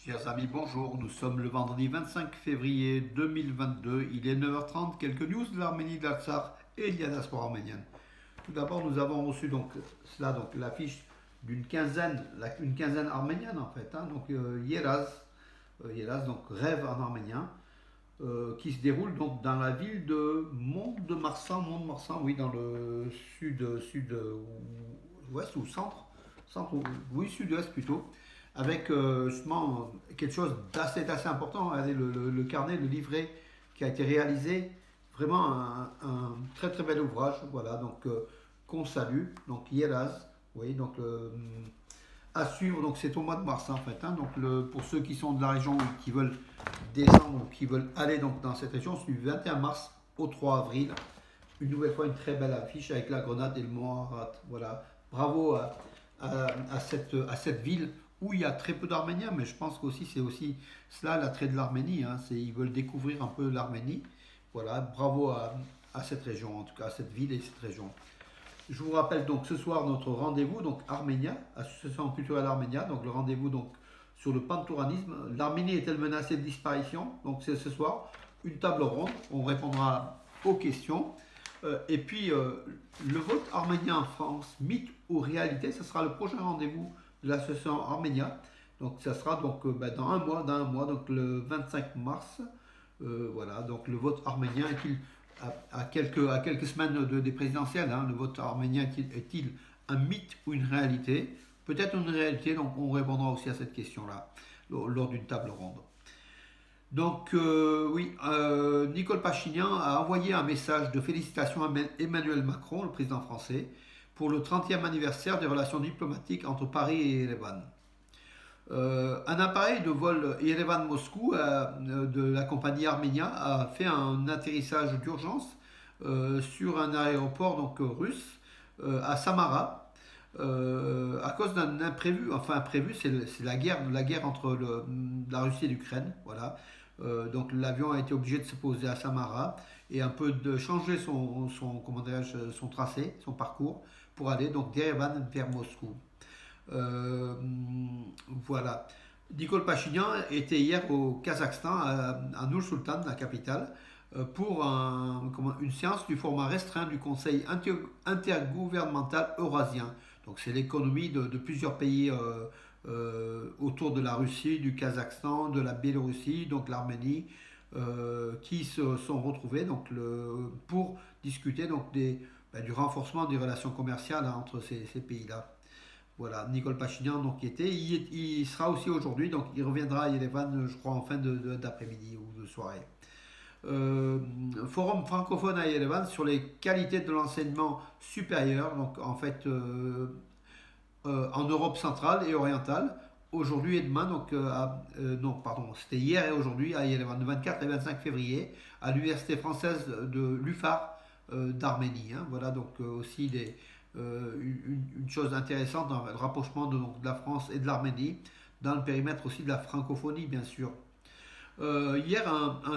Chers amis, bonjour. Nous sommes le vendredi 25 février 2022. Il est 9h30. Quelques news de l'Arménie, de l'Artsakh et de la diaspora arménienne. Tout d'abord, nous avons reçu l'affiche une quinzaine arménienne en fait. Donc Yeraz, donc rêve en arménien, qui se déroule donc dans la ville de Mont-de-Marsan, oui, dans le ouest ou centre, oui, sud-ouest plutôt, avec justement quelque chose d'assez important. Regardez le carnet, le livret qui a été réalisé, vraiment un très très bel ouvrage, voilà, donc qu'on salue, donc Yeraz, oui, donc à suivre, donc c'est au mois de mars en fait, donc pour ceux qui sont de la région et qui veulent descendre ou qui veulent aller donc dans cette région, c'est du 21 mars au 3 avril, une nouvelle fois une très belle affiche avec la grenade et le mont Ararat, voilà, bravo à cette ville où il y a très peu d'Arméniens, mais je pense qu'aussi c'est aussi cela l'attrait de l'Arménie, ils veulent découvrir un peu l'Arménie. Voilà, bravo à cette région, en tout cas à cette ville et cette région. Je vous rappelle donc ce soir notre rendez-vous, donc Arménia, Association culturelle Arménia, donc le rendez-vous donc sur le pantouranisme. L'Arménie est-elle menacée de disparition? Donc c'est ce soir, une table ronde, on répondra aux questions. Et puis le vote arménien en France, mythe ou réalité, ce sera le prochain rendez-vous de l'association Arménia. Donc ça sera donc dans un mois, donc le 25 mars. Voilà, donc le vote arménien est-il à quelques semaines des présidentielles, le vote arménien est-il un mythe ou une réalité? Peut-être une réalité, donc on répondra aussi à cette question-là lors d'une table ronde. Donc oui, Nicole Pachinian a envoyé un message de félicitations à Emmanuel Macron, le président français, pour le 30e anniversaire des relations diplomatiques entre Paris et Erevan. Un appareil de vol Yerevan-Moscou de la compagnie Armenia a fait un atterrissage d'urgence sur un aéroport donc, russe à Samara à cause d'un imprévu. Enfin, imprévu, c'est la guerre entre la Russie et l'Ukraine. Voilà. Donc l'avion a été obligé de se poser à Samara et un peu de changer son tracé, son parcours, pour aller donc d'Erevan vers Moscou. Euh, voilà. Nicole Pachinian était hier au Kazakhstan, à Nur-Sultan, la capitale, pour une séance du format restreint du Conseil intergouvernemental eurasien. Donc c'est l'économie de plusieurs pays autour de la Russie, du Kazakhstan, de la Biélorussie, donc l'Arménie, qui se sont retrouvés pour discuter du renforcement des relations commerciales entre ces pays-là. Voilà, Nicole Pachinian donc, il sera aussi aujourd'hui, donc il reviendra à Yerevan, je crois, en fin d'après-midi ou de soirée. Forum francophone à Yerevan sur les qualités de l'enseignement supérieur, donc en fait en Europe centrale et orientale, aujourd'hui et demain, non, pardon, c'était hier et aujourd'hui à Yerevan, le 24 et 25 février, à l'Université française de l'UFAR d'Arménie. Voilà, donc aussi une chose intéressante dans le rapprochement de la France et de l'Arménie, dans le périmètre aussi de la francophonie, bien sûr. Hier, un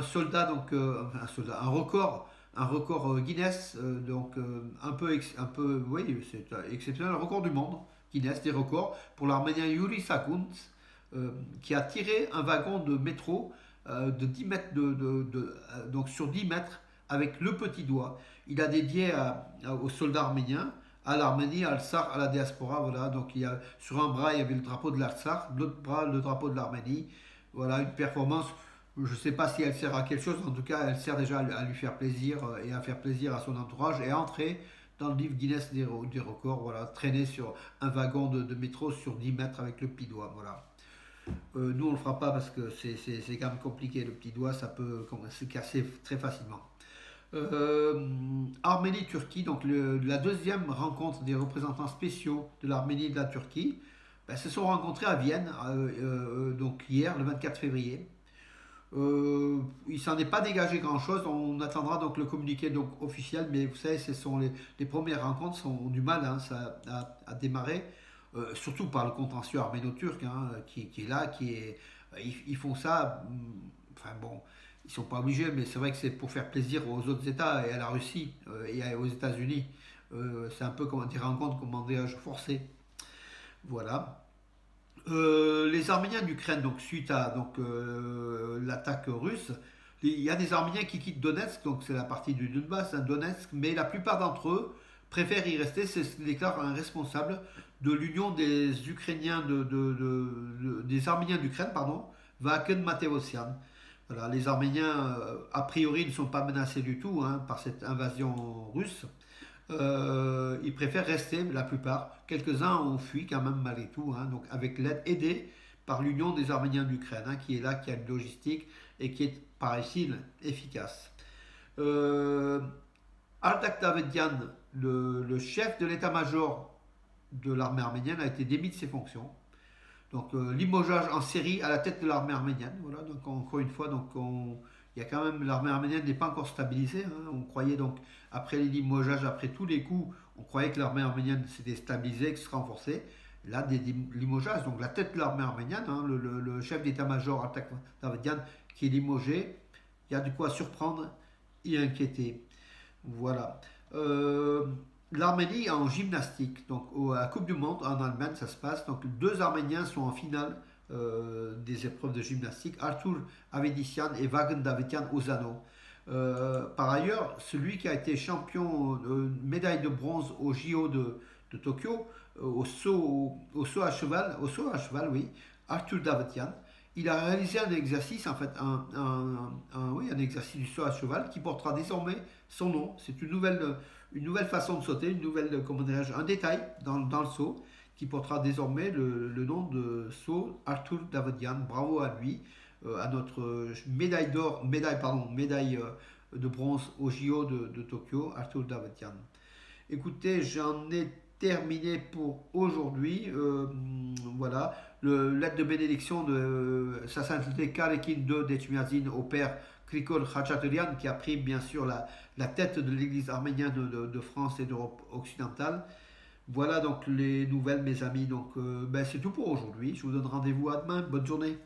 record Guinness, oui, c'est exceptionnel, un record du monde, Guinness des records, pour l'Arménien Yuri Sakunt, qui a tiré un wagon de métro de 10 mètres, donc sur 10 mètres, avec le petit doigt. Il a dédié aux soldats arméniens, à l'Arménie, à l'Artsakh, à la diaspora. Voilà, donc sur un bras il y avait le drapeau de l'Artsakh, l'autre bras le drapeau de l'Arménie. Voilà, une performance. Je ne sais pas si elle sert à quelque chose, en tout cas elle sert déjà à lui faire plaisir et à faire plaisir à son entourage et à entrer dans le livre Guinness des records, voilà, traîner sur un wagon de métro sur 10 mètres avec le petit doigt, voilà. Nous on le fera pas parce que c'est quand même compliqué, le petit doigt ça peut se casser très facilement. Arménie-Turquie, donc la deuxième rencontre des représentants spéciaux de l'Arménie et de la Turquie, se sont rencontrés à Vienne, donc hier, le 24 février. Il s'en est pas dégagé grand-chose, on attendra donc le communiqué donc, officiel, mais vous savez, les premières rencontres sont du mal à démarrer, surtout par le contentieux arméno-turc qui est là, ils font ça, enfin bon, ils sont pas obligés, mais c'est vrai que c'est pour faire plaisir aux autres États et à la Russie et aux États-Unis. C'est un peu comme des rencontres, comment dirais-je, forcées. Voilà. les Arméniens d'Ukraine, donc suite à l'attaque russe, il y a des Arméniens qui quittent Donetsk, donc c'est la partie du Donbass, hein, Donetsk, mais la plupart d'entre eux préfèrent y rester, c'est ce que déclare un responsable de l'Union des Ukrainiens des Arméniens d'Ukraine, pardon, Vaken Mateosian. Voilà, les Arméniens, a priori, ne sont pas menacés du tout, hein, par cette invasion russe. Ils préfèrent rester, la plupart. Quelques-uns ont fui quand même malgré tout, hein, donc avec l'aide aidée par l'Union des Arméniens d'Ukraine, hein, qui est là, qui a une logistique et qui est, paraît-il, efficace. Euh, Ardak Davedian, le chef de l'état-major de l'armée arménienne, a été démis de ses fonctions. Donc limogeage en série à la tête de l'armée arménienne. Voilà, donc encore une fois, il y a quand même l'armée arménienne n'est pas encore stabilisée, hein. On croyait donc après les limogeages, après tous les coups, on croyait que l'armée arménienne s'était stabilisée, que se renforçait. Là, des limogeages, donc la tête de l'armée arménienne, hein, le chef d'état-major Artak Davedian qui est limogé, il y a du quoi surprendre et inquiéter. Voilà. L'Arménie en gymnastique. Donc à la Coupe du Monde en Allemagne, ça se passe. Donc deux Arméniens sont en finale des épreuves de gymnastique. Arthur Avedisian et Vagen Davetian Ozano. Par ailleurs, celui qui a été champion médaille de bronze au JO de Tokyo, au saut à cheval, oui, Arthur Davetian, il a réalisé un exercice, en fait, oui, un exercice du saut à cheval qui portera désormais son nom. C'est une nouvelle façon de sauter, une nouvelle, comment dirais-je, un détail dans le saut qui portera désormais le nom de saut Arthur Davedian. Bravo à lui, à notre médaille d'or, médaille de bronze au JO de Tokyo, Arthur Davedian. Écoutez, j'en ai terminé pour aujourd'hui. Voilà, lettre de bénédiction de Sa Sainteté Karekin II d'Etchmiadzin au père Krikol Khachaturian, qui a pris bien sûr la tête de l'église arménienne de France et d'Europe occidentale. Voilà donc les nouvelles, mes amis. Donc, c'est tout pour aujourd'hui. Je vous donne rendez-vous à demain. Bonne journée.